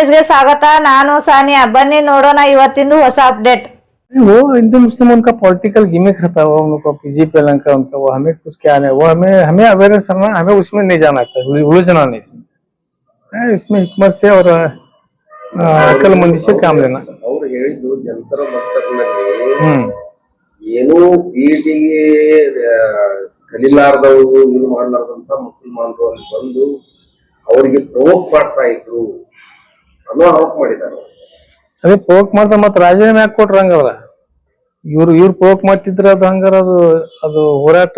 ನ್ಯೂಸ್ಗೆ ಸ್ವಾಗತ. ನಾನು ಸಾನಿಯಾ. ಬನ್ನಿ ನೋಡೋಣ ಇವತ್ತಿಂದು ಹೊಸ ಅಪ್ಡೇಟ್। वो हिंदू मुस्लिम उनका पॉलिटिकल गिमिक रहता है, वो उनको बीजेपी का उनका, वो हमें कुछ क्या है, वो हमें हमें अवेयरनेस करना, हमें उसमें नहीं जाना था, उलझना नहीं इसमें हिकमत से और अक्लमंदी से काम लेना। ಅವರು ಹೇಳಿದ್ದು ಜಂತರ ಮಂತರ್ನಲ್ಲಿ ಏನು ಸಿಟಿಗೆ ಕಲಿಲಾರ್ದವರು ಇದು ಮಾಡಲಾರ್ದಂತ ಮುಸಲ್ಮಾನರು ಅಲ್ಲಿ ಬಂದು ಅವರಿಗೆ ಪ್ರವೋಕ್ ಮಾಡ್ತಾ ಇದ್ರು ಅನ್ನೋ ಆರೋಪ ಮಾಡಿದ್ದಾರೆ। ಅದೇ ಪ್ರವೋಕ್ ಮಾಡ್ತಾ ಮತ್ತೆ ರಾಜೀನಾಮೆ ಯಾಕೆ ಕೊಟ್ರ ಹಂಗವ್ರ? ಇವ್ರು ಪ್ರವೋಕ್ ಮಾಡ್ತಿದ್ರ ಅದು ಹಂಗಾರ ಅದು ಹೋರಾಟ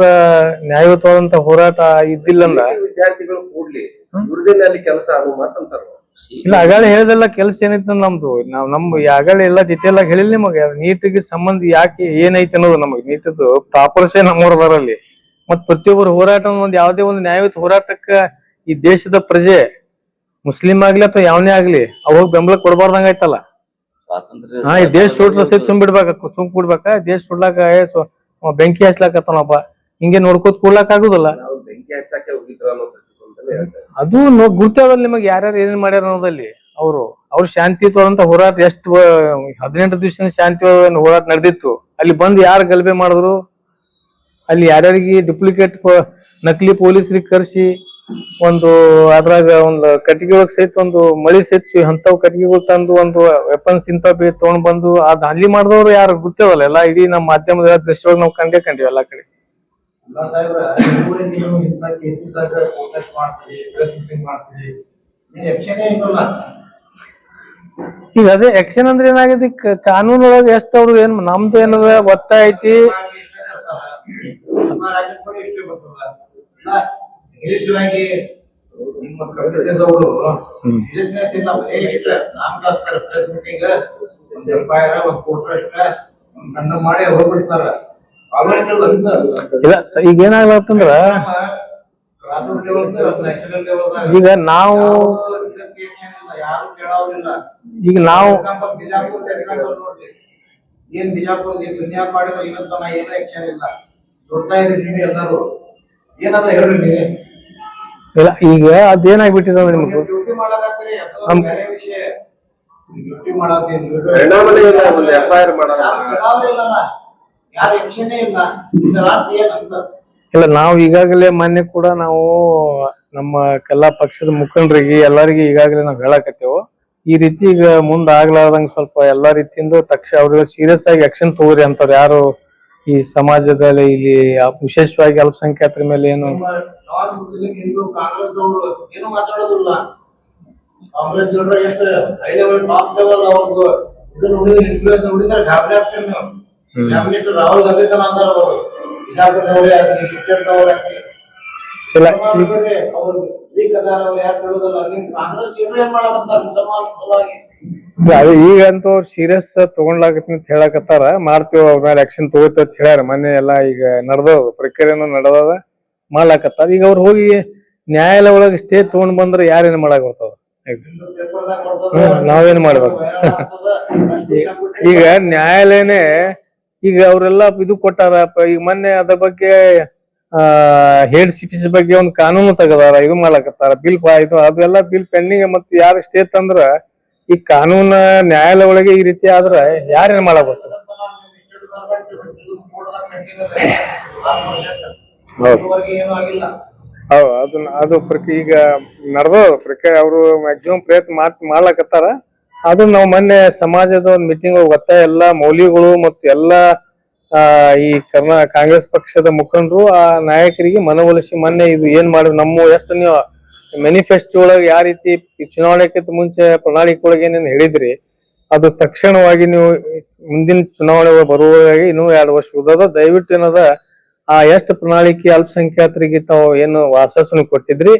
ನ್ಯಾಯಯುತವಾದಂತ ಹೋರಾಟ ಇದ್ದಿಲ್ಲ ಅಂದ್ರ ವಿದ್ಯಾರ್ಥಿಗಳು ಕೂಡ್ಲಿ ಇವ್ರದೇನೆ ಅಲ್ಲಿ ಕೆಲಸ ಅದು ಮಾತಂತಾರ। ಇಲ್ಲ, ಆಗಾಳೆ ಹೇಳಿದೆಲ್ಲ ಕೆಲಸ ಏನೈತೆ ನಮ್ದು, ನಮ್ ಆಗಾಳೆ ಎಲ್ಲ ಡಿಟೇಲ್ ಆಗಿ ಹೇಳಿಲ್ಲ ನಿಮಗೆ। ನೀಟಿಗೆ ಸಂಬಂಧ ಯಾಕೆ ಏನೈತೆ ಅನ್ನೋದು ನಮಗೆ ನೀಟದ್ದು ಪ್ರಾಪರ್ಸೇ ನಮ್ಮೂರದಾರಲ್ಲಿ ಮತ್ ಪ್ರತಿಯೊಬ್ಬರು ಹೋರಾಟ ಒಂದ್ ಯಾವ್ದೇ ಒಂದು ನ್ಯಾಯಯುತ ಹೋರಾಟಕ್ಕ ಈ ದೇಶದ ಪ್ರಜೆ ಮುಸ್ಲಿಂ ಆಗ್ಲಿ ಅಥವಾ ಯಾವನೇ ಆಗ್ಲಿ ಅವಾಗ ಬೆಂಬಲ ಕೊಡ್ಬಾರ್ದಂಗ ಆಯ್ತಲ್ಲ। ಹಾ, ಈ ದೇಶ ಸುಟ್ರ ಸಹಿತ ಸುಮ್ ಬಿಡ್ಬೇಕ ದೇಶ ಸುಡ್ಲಾಕ ಬೆಂಕಿ ಹಚ್ಲಾಕತ್ತಾನಪ್ಪ, ಹಿಂಗೆ ನೋಡ್ಕೋತ ಕೂಡ್ಲಾಕ್ ಆಗುದಿಲ್ಲ। ಬೆಂಕಿ ಹಚ್ಚಕ್ಕೆ ಹೋಗಿದ್ರ ಅದು ಗುರ್ತೇವಲ್ಲ ನಿಮಗೆ ಯಾರ್ಯಾರು ಏನೇನ್ ಮಾಡ್ಯಾರ ಅನ್ನೋದಲ್ಲಿ। ಅವ್ರು ಶಾಂತಿಯುತವಾದಂತ ಹೋರಾಟ ಎಷ್ಟು 18 ದಿವಸ ಶಾಂತಿಯುತ ಹೋರಾಟ ನಡೆದಿತ್ತು, ಅಲ್ಲಿ ಬಂದು ಯಾರು ಗಲಭೆ ಮಾಡಿದ್ರು, ಅಲ್ಲಿ ಯಾರ್ಯಾರಿಗೆ ಡುಪ್ಲಿಕೇಟ್ ನಕಲಿ ಪೊಲೀಸರಿಗೆ ಕರ್ಸಿ ಒಂದು ಅದ್ರಾಗ ಒಂದು ಕಟ್ಟಿಗೆ ಒಳಗ್ ಸಹಿತ ಒಂದು ಮಳಿ ಸಹಿತ ಅಂತವ್ ಕಟ್ಟಿಗೆಗಳು ತಂದು ಒಂದು ವೆಪನ್ಸ್ ಇಂಥವ್ ತಗೊಂಡ್ ಬಂದು ಅದ್ ಅಲ್ಲಿ ಮಾಡಿದವ್ರು ಯಾರು ಗೊತ್ತೇವಲ್ಲ ಎಲ್ಲ ಇಡೀ ನಮ್ಮ ಮಾಧ್ಯಮದ ದೃಶ್ಯೊಳಗೆ ನಾವು ಕಂಡಿವಿ ಎಲ್ಲಾ ಕಡೆ। ಈಗ ಅದೇ ಆಕ್ಷನ್ ಅಂದ್ರೆ ಏನಾಗಿದೆ, ಕಾನೂನೊಳಗೆ ಎಷ್ಟು ಅವ್ರು ಏನ್ ನಮ್ದು ಏನದ ಒತ್ತಾಯ ಐತಿ ಮಾಡಿ ಹೋಗ್ಬಿಡ್ತಾರ। ಇಲ್ಲ, ಈಗ ಏನಾಗ್ಲತ್ತಂದ್ರ ಈಗ ನಾವು ಏನ್ ಬಿಜಾಪುರ ದುನಿಯಾ ಮಾಡಿದ್ರೆ ಇವತ್ತನ ಏನು ಆಕ್ಷನ್ ಇಲ್ಲ, ನೋಡ್ತಾ ಇದ್ರಿ ನೀವು ಎಲ್ಲರೂ ಏನದ ಹೇಳ್ರಿ ನೀವೇ। ಇಲ್ಲ, ಈಗ ಅದೇನಾಗ್ಬಿಟ್ಟಿದೆ ಅಂದ್ರೆ ನಿಮ್ಗೆ ಡ್ಯೂಟಿ ಮಾಡಕತ್ತೀರಿ ಅದು ಬೇರೆ ವಿಷಯ, ಡ್ಯೂಟಿ ಮಾಡತ್ತೀನಿ FIR ಮಾಡೋದು ಯಾರು ಆಕ್ಷನ್ ಇಲ್ಲ, ಇದರ ಅರ್ಥ ಏನಂತ ಇಲ್ಲ, ನಾವು ಈಗಾಗಲೇ ಮೊನ್ನೆ ಕೂಡ ನಾವು ನಮ್ಮ ಎಲ್ಲಾ ಪಕ್ಷದ ಮುಖಂಡರಿಗೆ ಎಲ್ಲರಿಗೆ ಈಗಾಗಲೇ ನಾವು ಹೇಳಕತ್ತೇವು, ಈ ರೀತಿ ಈಗ ಮುಂದ್ ಆಗ್ಲಾರ್ದಂಗ ಸ್ವಲ್ಪ ಎಲ್ಲಾ ರೀತಿಯಿಂದ ತಕ್ಷಣ ಅವ್ರಿಗೆ ಸೀರಿಯಸ್ ಆಗಿ ಆಕ್ಷನ್ ತಗೋರಿ ಅಂತಾರ ಯಾರು ಈ ಸಮಾಜದಲ್ಲಿ ಇಲ್ಲಿ ವಿಶೇಷವಾಗಿ ಅಲ್ಪಸಂಖ್ಯಾತರ ಮೇಲೆ ಏನು ಮುಸ್ಲಿಂ ಹಿಂದೂ ಕಾಂಗ್ರೆಸ್ದವರು ಏನು ಮಾತಾಡೋದಿಲ್ಲ। ಕಾಂಗ್ರೆಸ್ ಜನರು ಎಷ್ಟು ಹೈ ಲೆವೆಲ್ ಟಾಪ್ ಲೆವೆಲ್ ಅವ್ರದ್ದು ಇದನ್ನ ನೋಡಿದ್ರೆ ಇನ್ಫ್ಲೂಯೆನ್ಸ್ ನೋಡಿದ್ರೆ ಗಾಬರಿ ಆಗ್ತೀರಿ ನೀವು। ಪ್ರೈಮ್ ಮಿನಿಸ್ಟರ್ ರಾಹುಲ್ ಗಾಂಧಿ ತನ ಅಂದಾರ ಅವರು ಬಿಜಾಪುರದವ್ರೆ ಆಗ್ಲಿ ಕ್ರಿಕೆಟ್ದವ್ರೆ ಆಗ್ಲಿ ಅವ್ರು ವೀಕ್ ಅದಾರ ಅವ್ರು ಯಾರು ಕೇಳೋದಿಲ್ಲ। ನಿಮ್ ಕಾಂಗ್ರೆಸ್ ಜನರು ಏನ್ ಮಾಡಕತ್ತಾರ ಮುಸಲ್ಮಾನ ಸಲುವಾಗಿ? ಈಗಂತೂ ಅವ್ರು ಸೀರಿಯಸ್ ತಗೊಂಡ್ಲಾಗತ್ತ ಅಂತ ಹೇಳಕತ್ತಾರ, ಮಾಡ್ತೀವಿ ಅವ್ರ ಮೇಲೆ ಆಕ್ಷನ್ ತಗೋತೀವಿ ಅಂತ ಹೇಳ್ಯಾರ। ಮೊನ್ನೆ ಎಲ್ಲಾ ಈಗ ನಡೆದವ ಪ್ರಕ್ರಿಯೆನ ನಡೆದದ ಮಾಡ್ಲಾಕತ್ತಾರ। ಈಗ ಅವ್ರು ಹೋಗಿ ನ್ಯಾಯಾಲಯ ಒಳಗೆ ಸ್ಟೇ ತಗೊಂಡ್ ಬಂದ್ರೆ ಯಾರೇನ್ ಮಾಡಕ್ ಬರ್ತಾವ, ನಾವೇನ್ ಮಾಡ್ಬೇಕು? ಈಗ ನ್ಯಾಯಾಲಯನೇ ಈಗ ಅವ್ರೆಲ್ಲಾ ಇದು ಕೊಟ್ಟಾರ, ಈಗ ಮೊನ್ನೆ ಅದ್ರ ಬಗ್ಗೆ ಹೇಡ್ ಸಿಪಿಸಿ ಬಗ್ಗೆ ಒಂದು ಕಾನೂನು ತೆಗದಾರ, ಇದು ಮಾಡ್ಲಾಕತ್ತಾರ ಬಿಲ್ ಇದು ಅದೆಲ್ಲ ಬಿಲ್ ಪೆಂಡಿಂಗ್, ಮತ್ತೆ ಯಾರು ಸ್ಟೇ ತಂದ್ರ ಈ ಕಾನೂನ ನ್ಯಾಯಾಲಯ ಒಳಗೆ ಈ ರೀತಿ ಆದ್ರ ಯಾರೇನ್ ಮಾಡಕ್ ಬರ್ತಾರ? ಅದು ಈಗ ನಡೆದ ಪ್ರಕ್ರಿಯೆ ಅವರು ಮ್ಯಾಕ್ಸಿಮಮ್ ಪ್ರಯತ್ನ ಮಾಡ್ಲಾಕತ್ತಾರ। ಅದು ನಾವು ಮೊನ್ನೆ ಸಮಾಜದ ಒಂದು ಮೀಟಿಂಗ್ ಒತ್ತಾಯ ಎಲ್ಲಾ ಮೌಲ್ಯಗಳು ಮತ್ತು ಎಲ್ಲಾ ಈ ಕಾಂಗ್ರೆಸ್ ಪಕ್ಷದ ಮುಖಂಡರು ಆ ನಾಯಕರಿಗೆ ಮನವೊಲಿಸಿ ಮೊನ್ನೆ ಇದು ಏನ್ ಮಾಡಿ ನಮ್ಮ ಎಷ್ಟು ನೀವು ಮ್ಯಾನಿಫೆಸ್ಟೋ ಒಳಗೆ ಯಾವ ರೀತಿ ಚುನಾವಣೆಕ್ಕಿಂತ ಮುಂಚೆ ಪ್ರಣಾಳಿಕೆ ಒಳಗೆ ಏನೇನು ಹೇಳಿದ್ರಿ ಅದು ತಕ್ಷಣವಾಗಿ ನೀವು ಮುಂದಿನ ಚುನಾವಣೆ ಬರುವಾಗ ಇನ್ನೂ 2 ವರ್ಷ ಉಳಿದ ದಯವಿಟ್ಟು ಏನದ ಆ ಎಷ್ಟು ಪ್ರಣಾಳಿಕೆ ಅಲ್ಪಸಂಖ್ಯಾತರಿಗೆ ತಾವು ಏನು ಆಶ್ವಾಸನೆ ಕೊಟ್ಟಿದ್ರಿ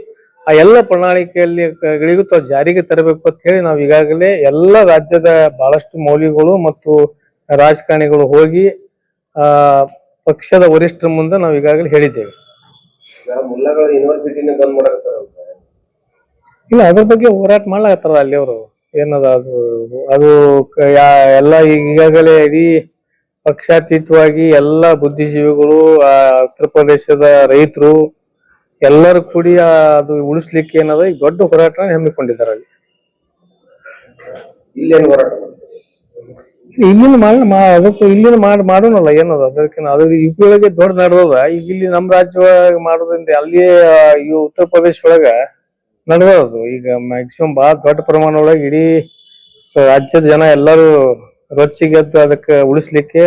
ಆ ಎಲ್ಲ ಪ್ರಣಾಳಿಕೆಗಳಿಗೂ ತಾವು ಜಾರಿಗೆ ತರಬೇಕು ಅಂತ ಹೇಳಿ ನಾವು ಈಗಾಗಲೇ ಎಲ್ಲ ರಾಜ್ಯದ ಬಹಳಷ್ಟು ಮೌಲ್ಯಗಳು ಮತ್ತು ರಾಜಕಾರಣಿಗಳು ಹೋಗಿ ಪಕ್ಷದ ವರಿಷ್ಠರ ಮುಂದೆ ನಾವು ಈಗಾಗಲೇ ಹೇಳಿದ್ದೇವೆ। ಮುಲ್ಲಗಳು ಯೂನಿವರ್ಸಿಟಿನ ಬಂದ್ ಮಾಡಕತ್ತಾರ, ಇಲ್ಲ ಅದ್ರ ಬಗ್ಗೆ ಹೋರಾಟ ಮಾಡ್ಲಾಕತ್ತಾರ ಅಲ್ಲಿ ಅವರು ಏನದ ಅದು ಎಲ್ಲ ಈಗಾಗಲೇ ಇಡೀ ಪಕ್ಷಾತೀತವಾಗಿ ಎಲ್ಲಾ ಬುದ್ಧಿಜೀವಿಗಳು ಉತ್ತರ ಪ್ರದೇಶದ ರೈತರು ಎಲ್ಲರೂ ಕೂಡಿ ಅದು ಉಳಿಸ್ಲಿಕ್ಕೆ ಏನದ ಈಗ ದೊಡ್ಡ ಹೋರಾಟ ಹಮ್ಮಿಕೊಂಡಿದ್ದಾರೆ ಅಲ್ಲಿ। ಇಲ್ಲೇನು ಹೋರಾಟ ಮಾಡ್ತಾರೆ? ಅದಕ್ಕೆ ಇಲ್ಲಿನ ಮಾಡೋಣಲ್ಲ ಏನದ ಅದಕ್ಕೆ ಅದು UP ಒಳಗೆ ದೊಡ್ಡ ನಡೆದದ. ಈಗ ಇಲ್ಲಿ ನಮ್ಮ ರಾಜ್ಯ ಒಳಗೆ ಮಾಡೋದ್ರಿಂದ ಅಲ್ಲಿ ಈ ಉತ್ತರ ಪ್ರದೇಶ ಒಳಗ ನಡೆದದು. ಈಗ ಮ್ಯಾಕ್ಸಿಮಮ್ ಬಹಳ ದೊಡ್ಡ ಪ್ರಮಾಣ ಒಳಗೆ ಇಡೀ ರಾಜ್ಯದ ಜನ ಎಲ್ಲರೂ ರೊಚ್ಚಿಗೆದ್ದು ಅದಕ್ಕೆ ಉಳಿಸ್ಲಿಕ್ಕೆ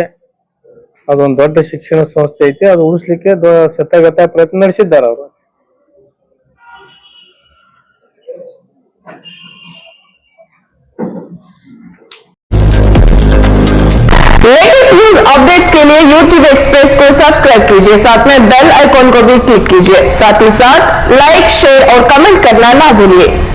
ಅದೊಂದು ದೊಡ್ಡ ಶಿಕ್ಷಣ ಸಂಸ್ಥೆ ಐತಿ. ಅದು ಉಳಿಸ್ಲಿಕ್ಕೆ ಸತತ ಪ್ರಯತ್ನ ನಡೆಸಿದ್ದಾರೆ ಅವರು. लेटेस्ट न्यूज अपडेट्स के लिए YouTube एक्सप्रेस को सब्सक्राइब कीजिए, साथ में बेल आइकॉन को भी क्लिक कीजिए। साथ ही साथ लाइक, शेयर और कमेंट करना ना भूलिए।